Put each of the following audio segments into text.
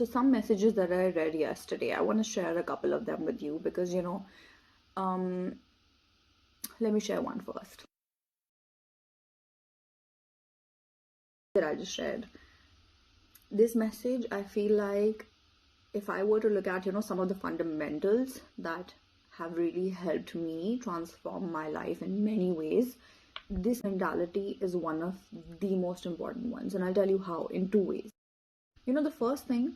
So some messages that I read yesterday, I want to share a couple of them with you because, let me share one first that I just shared. This message, I feel like if I were to look at, some of the fundamentals that have really helped me transform my life in many ways, this mentality is one of the most important ones. And I'll tell you how, in two ways. The first thing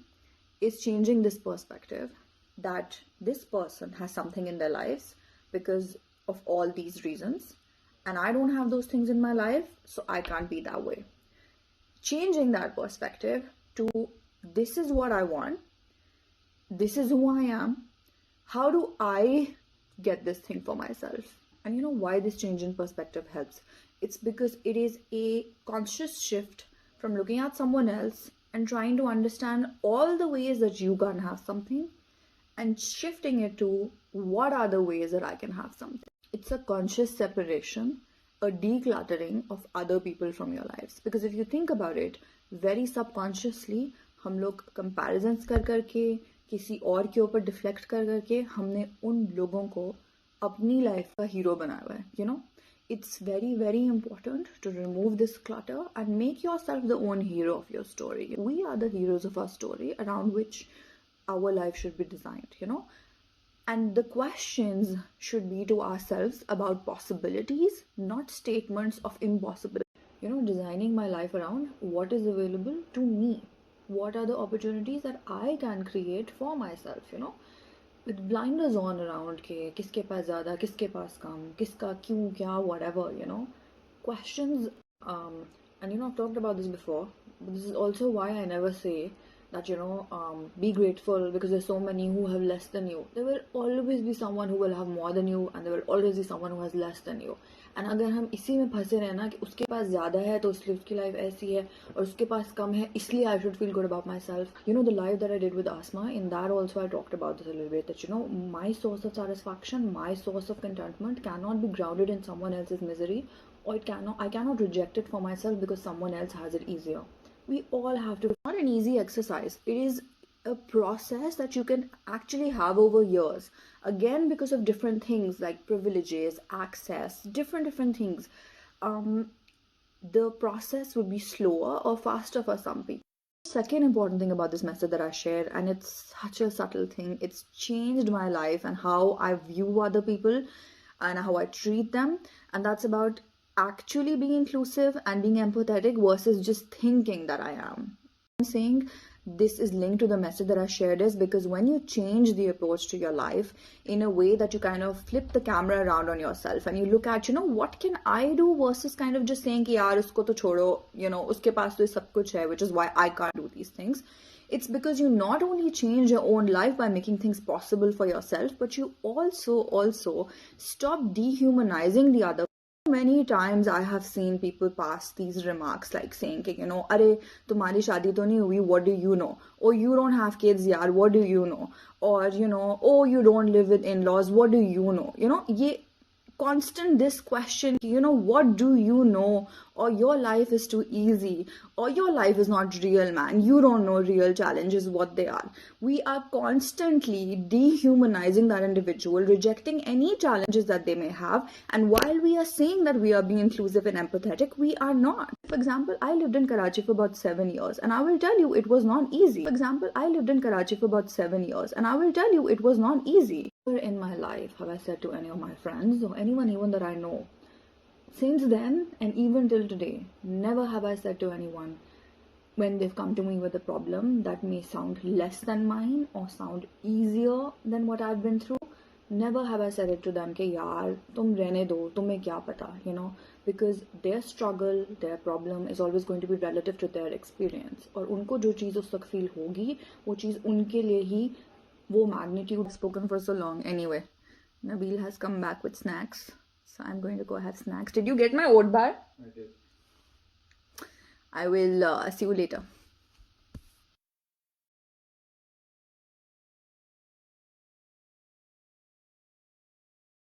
is changing this perspective that this person has something in their lives because of all these reasons, and I don't have those things in my life, so I can't be that way. Changing that perspective to this is what I want, this is who I am, how do I get this thing for myself? And why this change in perspective helps? It's because it is a conscious shift from looking at someone else and trying to understand all the ways that you can have something and shifting it to what are the ways that I can have something. It's a conscious separation, a decluttering of other people from your lives. Because if you think about it, very subconsciously, हम लोग comparisons कर करके किसी और के ऊपर deflect कर करके हमने उन लोगों को अपनी लाइफ का हीरो बनाया हुआ है. It's very, very important to remove this clutter and make yourself the own hero of your story. We are the heroes of our story around which our life should be designed, And the questions should be to ourselves about possibilities, not statements of impossibility. Designing my life around what is available to me. What are the opportunities that I can create for myself, with blinders on around ke kiske paas zyada, kiske paas kam, kiska kyun, kya, whatever, questions. And I've talked about this before, but this is also why I never say that be grateful because there's so many who have less than you. There will always be someone who will have more than you, and there will always be someone who has less than you. And अगर हम इसी में फंसे रहे ना कि उसके पास ज़्यादा है तो इसलिए उसकी लाइफ ऐसी है और उसके पास कम है इसलिए I should feel good about myself. The live that I did with Asma, in that also I talked about this a little bit, that my source of satisfaction, my source of contentment cannot be grounded in someone else's misery, or I cannot reject it for myself because someone else has it easier. We all have to. It's not an easy exercise. It is a process that you can actually have over years. Again, because of different things like privileges, access, different things. The process would be slower or faster for some people. Second important thing about this message that I shared, and it's such a subtle thing, it's changed my life and how I view other people and how I treat them. And that's about actually being inclusive and being empathetic versus just thinking that I am. I'm saying this is linked to the message that I shared is because when you change the approach to your life in a way that you kind of flip the camera around on yourself and you look at, what can I do versus kind of just saying ki yaar usko to chodo, uske paas to sab kuch hai, which is why I can't do these things. It's because you not only change your own life by making things possible for yourself, but you also stop dehumanizing the other. Many times I have seen people pass these remarks like saying, "Arey, tumhari shaadi to nahi hui, what do you know? Oh, you don't have kids, yaar, what do you know? Or, oh, you don't live with in-laws, what do you know?" Ye constant this question, what do you know? Or your life is too easy, or your life is not real, man. You don't know real challenges, what they are. We are constantly dehumanizing that individual, rejecting any challenges that they may have. And while we are saying that we are being inclusive and empathetic, we are not. For example, I lived in Karachi for about 7 years, and I will tell you it was not easy. For example, I lived in Karachi for about 7 years, and I will tell you it was not easy. Never in my life have I said to any of my friends or anyone even that I know, since then and even till today, never have I said to anyone when they've come to me with a problem that may sound less than mine or sound easier than what I've been through, never have I said it to them कि यार तुम रहने दो, तुम्हें क्या पता, because their struggle, their problem is always going to be relative to their experience. और उनको जो चीज़ उस वक्त feel होगी, वो चीज़ उनके लिए ही वो magnitude. Spoken for so long. Anyway, Nabil has come back with snacks. So I'm going to go have snacks. Did you get my oat bar? I did. I will see you later.